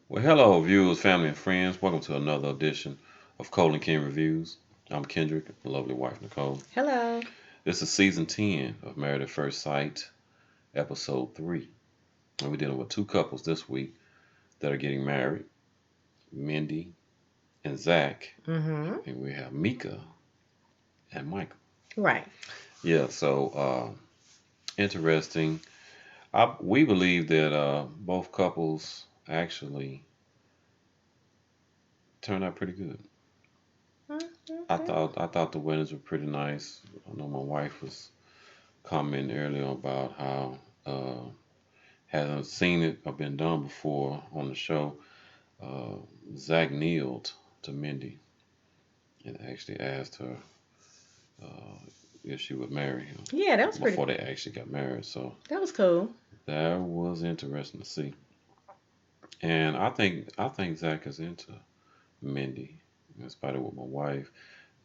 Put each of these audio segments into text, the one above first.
Well, hello, viewers, family, and friends. Welcome to another edition of Cole and Ken Reviews. I'm Kendrick, my lovely wife, Nicole. Hello. This is season 10 of Married at First Sight, episode 3. And we're dealing with two couples this week that are getting married, Mindy and Zach. Mm-hmm. And we have Mika and Michael. Right. Yeah, so interesting. We believe that both couples actually turned out pretty good. I thought the weddings were pretty nice. I know my wife was commenting earlier about how hasn't seen it or been done before on the show. Uh, Zach kneeled to Mindy and actually asked her uh, if she would marry him Yeah, that was pretty. before they actually got married. So That was cool. that was interesting to see. And I think Zach is into Mindy. In spite of what my wife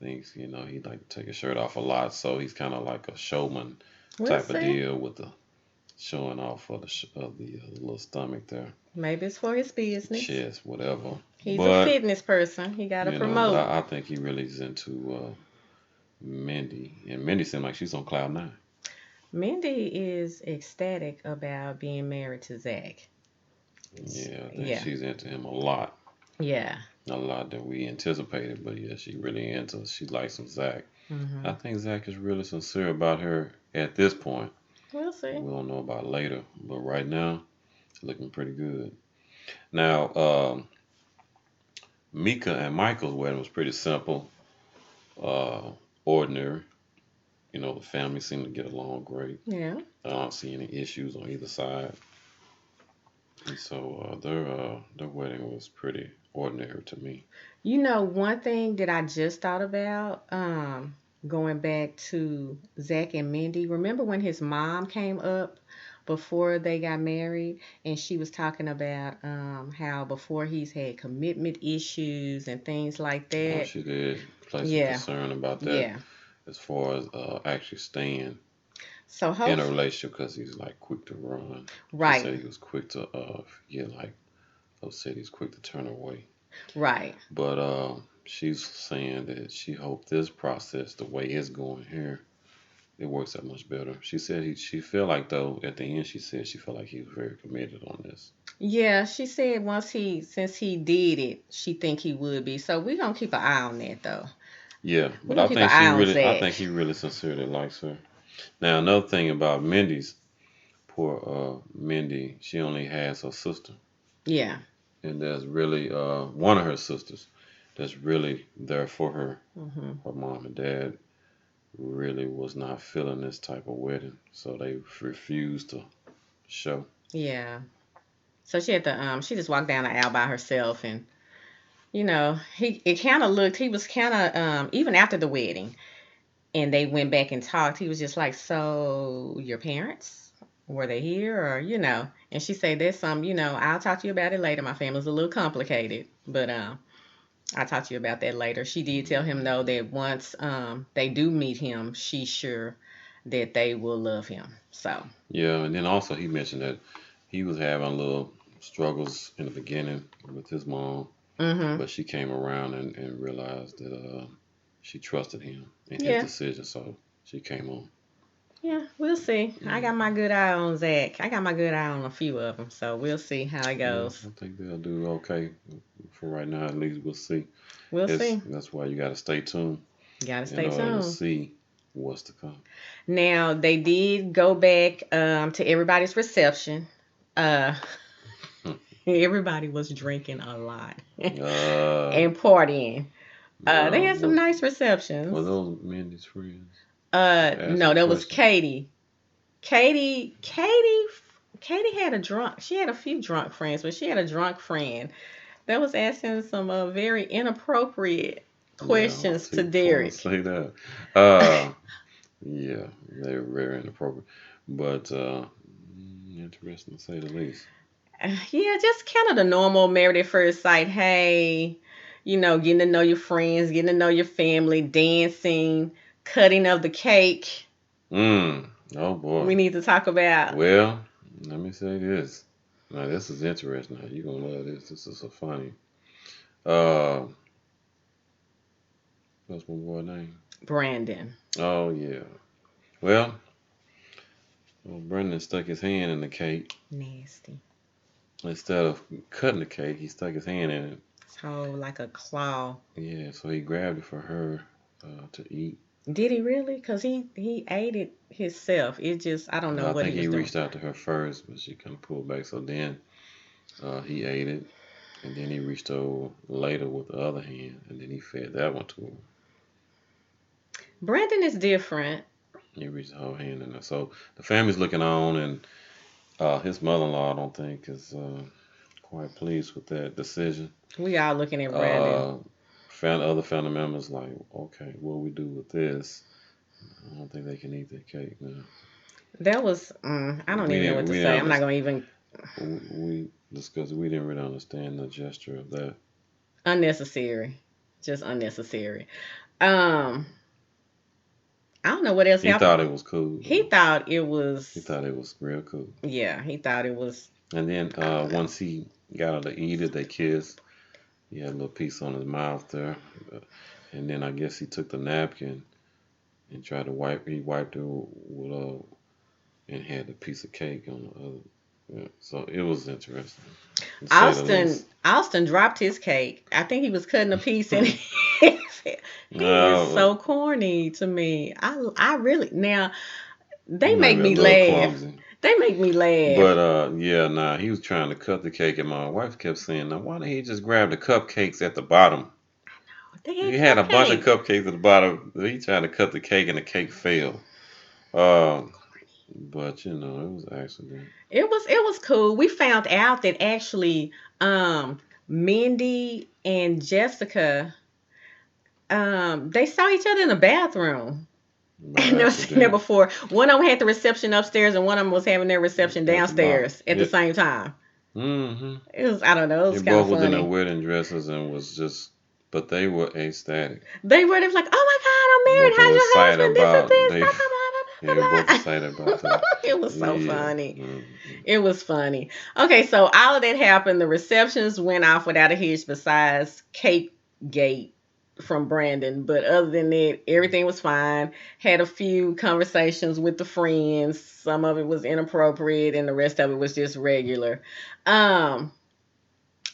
thinks, he'd like to take his shirt off a lot, so he's kind of like a showman We'll type of see. deal with the showing off of the little stomach there, Maybe it's for his business. chest, whatever. He's a But fitness person. He got to but promote. I think he really is into Mindy, and Mindy seems like she's on cloud nine. Mindy is ecstatic about being married to Zach. Yeah, I think Yeah. she's into him Yeah. a lot that we anticipated. But yeah, she really into. She likes some Zach. I Mm-hmm. think Zach is really sincere about her at this point. We'll see. We don't know about later, but right now, it's looking pretty good. Now, Mika and Michael's wedding was pretty simple, uh, ordinary. The family seemed to get along great. Yeah. I don't see any issues on either side, and so their wedding was pretty ordinary to me. One thing that I just thought about, going back to Zach and Mindy. Remember when his mom came up before they got married, and she was talking about how before he's had commitment issues and things like Oh, that. she did place some Yeah, concern about that yeah. as far as actually staying So in hope a relationship because he's like quick to run. She right, said he was quick to get like upset. He's quick to turn away. right. But she's saying that she hoped this process, the way it's going here, it works out much better. She said she felt like though at the end she said she felt like he was very committed on this. Yeah, she said since he did it, she think he would be. So we're gonna keep an eye on that though. Yeah, We're but gonna keep an eye on I Zach. think he really sincerely likes her. Now another thing about Mindy's poor Mindy, she only has her sister, Yeah. and there's really one of her sisters that's really there for her. Hmm. Her mom and dad really was not feeling this type of wedding, so they refused to show. Yeah. So she just walked down the aisle by herself, and he was kind of even after the wedding and they went back and talked, he was just like, "So your parents, were they here, or and she said, "There's some, I'll talk to you about it later. My family's a little complicated, but I'll talk to you about that later." She did tell him though that once they do meet him, she's sure that they will love him. So Yeah, and then also he mentioned that he was having little struggles in the beginning with his mom, mhm. but she came around and realized that she trusted him in his Yeah. decision, so she came on. Yeah, we'll see. I got Yeah, my good eye on Zach. I got my good eye on a few of them, so we'll see how it yeah, goes. I think they'll do okay for right now. At least we'll see. We'll It's see. That's why you got to stay tuned Gotta in stay order to tuned. see what's to come. Now they did go back to everybody's reception. Uh, everybody was drinking a lot uh, and partying. They well, had some nice were receptions. those Mindy's friends? Ask No, some that was questions. Katie. Katie, Katie, Katie had a drunk. She had a few drunk friends, but she had a drunk friend that was asking some very inappropriate Yeah, questions to people want to Derek. say that. Uh, yeah, they're very inappropriate, but interesting to say the least. Yeah, just kind of the normal married at first sight. Hey, getting to know your friends, getting to know your family, dancing, cutting of the cake. Mm. Oh boy. We need to talk about. Well, let me say this. Now this is interesting. Now you gonna love this. This is so funny. Uh, what's my boy name? Brandon. Oh yeah. Well, Brendan stuck his hand in the cake. Nasty. Instead of cutting the cake, he stuck his hand in it. So like a claw. Yeah, so he grabbed it for her to eat. Did he really? Cause he ate it himself. It just I don't know I what think he he was doing. reached out to her first, but she kind of pulled back. So then he ate it, and then he reached over later with the other hand, and then he fed that one to her. Brandon is different. He reached the whole hand in there. So the family's looking on, and his mother-in-law, I don't think, is quite pleased with that decision. We all looking at Brandon. Uh, other family members like, okay, what do we do with this? I don't think they can eat that cake now. That was I don't We even know didn't what to we say. didn't I'm not gonna even we discussed it. We didn't really understand the gesture of that. unnecessary. Just unnecessary. Um I don't know what else He thought happened. it was cool He though. thought it was He thought it was real cool. yeah, he thought it was And then I don't know. once he got her to eat it, they kissed. He had a little piece on his mouth there, and then I guess he took the napkin and tried to wipe. He wiped it with and had a piece of cake on the other. Yeah, so it was interesting, to say the least. Austin dropped his cake. I think he was cutting a piece and he is No, so corny to me. I really now he they might make be a me little laugh. clumsy. They make me laugh. But yeah, nah, he was trying to cut the cake, and my wife kept saying, "Now, why didn't he just grab the cupcakes at the bottom? They He had had a bunch of cupcakes. cupcakes at the bottom. He tried to cut the cake, and the cake fell. Um, but you know, it was an accident. It was cool. We found out that actually Mindy and Jessica they saw each other in the bathroom. By I never seen that accident, before. One of them had the reception upstairs, and one of them was having their reception at the bottom. downstairs at the Yeah. same time. Mm-hmm. It was I don't know. It They was kind of both was in their funny. wedding dresses and was just, but they were ecstatic. They were like, "Oh Both of them my excited God, I'm married. How's your about husband? they. This blah They blah were blah both blah excited blah about that. blah." It was so Yeah. funny. Mm-hmm. It was funny. Okay, so all of that happened. The receptions went off without a hitch, besides Cake Gate from Brandon. But other than that, everything was fine. Had a few conversations with the friends. Some of it was inappropriate, and the rest of it was just regular. Um,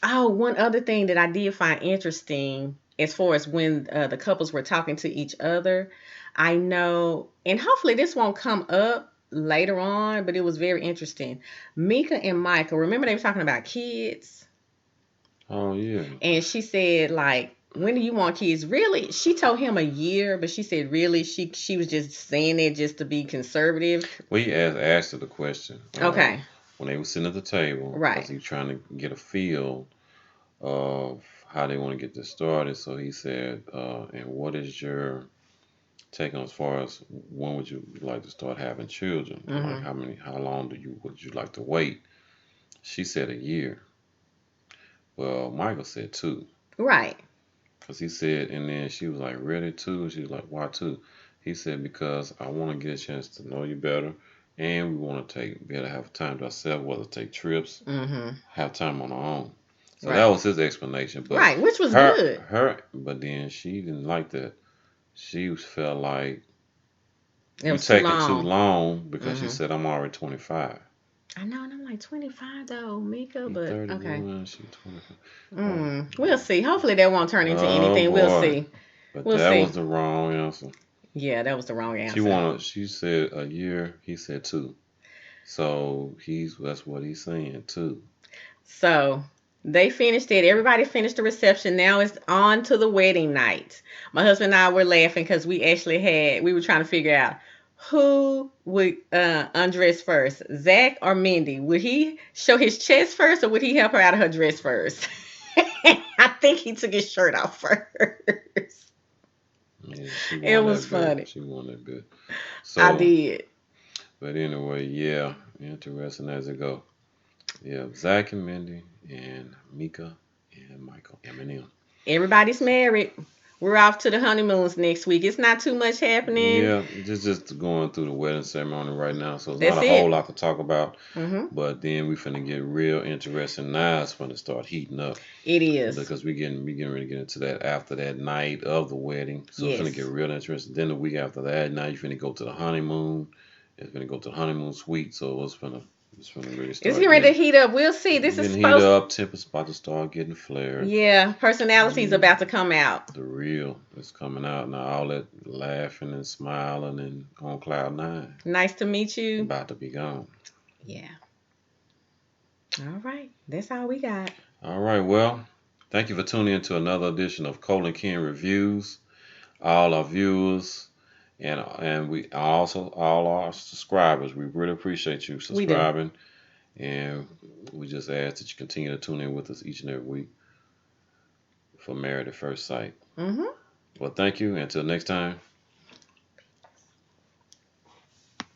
Oh, one other thing that I did find interesting as far as when the couples were talking to each other, I know, and hopefully this won't come up later on, but it was very interesting. Mika and Michael, remember they were talking about kids? Oh yeah. And she said, like, when do you want kids? Really? She told him a year, but she said, really, she was just saying it just to be conservative. We asked her the question Okay, when they were sitting at the table because right. he was trying to get a feel of how they want to get this started. So he said, "And what is your take on as far as when would you like to start having children? Like Hmm. how long would you like to wait?" She said a year. Well, Michael said two. Right. Because he said, and then she was like, "Really, two?" She was like, "Why two?" He said, "Because I want to get a chance to know you better, and we want to be able to have time to ourselves, whether take trips, Hmm. have time on our own." So that Right. was his explanation. But Right, which was good. but then she didn't like that. She felt like It you was too taking too long. long because she Hmm. said, "I'm already 25." I know, and I'm like 25 though, Mika, He but okay. 31, she 25. Oh, We'll see. Hopefully that won't turn into oh anything. We'll boy. see. But We'll that see. was the wrong answer. Yeah, that was the wrong answer. She said a year, he said two. So that's what he's saying, two. So they finished it. Everybody finished the reception. Now it's on to the wedding night. My husband and I were laughing because we were trying to figure out who would undress first, Zach or Mindy. Would he show his chest first or would he help her out of her dress first? I think he took his shirt off first. Yeah, she It won was that bet. funny. She won that bet. I So, did. but anyway, yeah, interesting as it go. Yeah, Zach and Mindy and Mika and Michael, Eminem. Everybody's married. We're off to the honeymoons next week. It's not too much happening. Yeah, just going through the wedding ceremony right now, so it's not That's a whole it. lot to talk about. Mhm. But then we finna get real interesting. Now it's finna start heating up It is. because we getting ready to get into that after that night of the wedding. So it's finna get Yes. real interesting. Then the week after that, now you finna go to the honeymoon. It's finna go to the honeymoon suite. So it's finna really It's start getting ready to getting heat up. We'll see. This is getting heated supposed. up. Tempers about to start getting flared. Yeah, personality's And about to come out. the real is coming out now. All that laughing and smiling and on cloud nine Nice to meet you. about to be gone. Yeah. All right. That's all we got. All right, well, thank you for tuning in to another edition of Colin Ken Reviews. All our viewers and we also all our subscribers, we really appreciate you We do. subscribing, and we just ask that you continue to tune in with us each and every week for Married at First Sight. Mhm. Well, thank you. Until next time.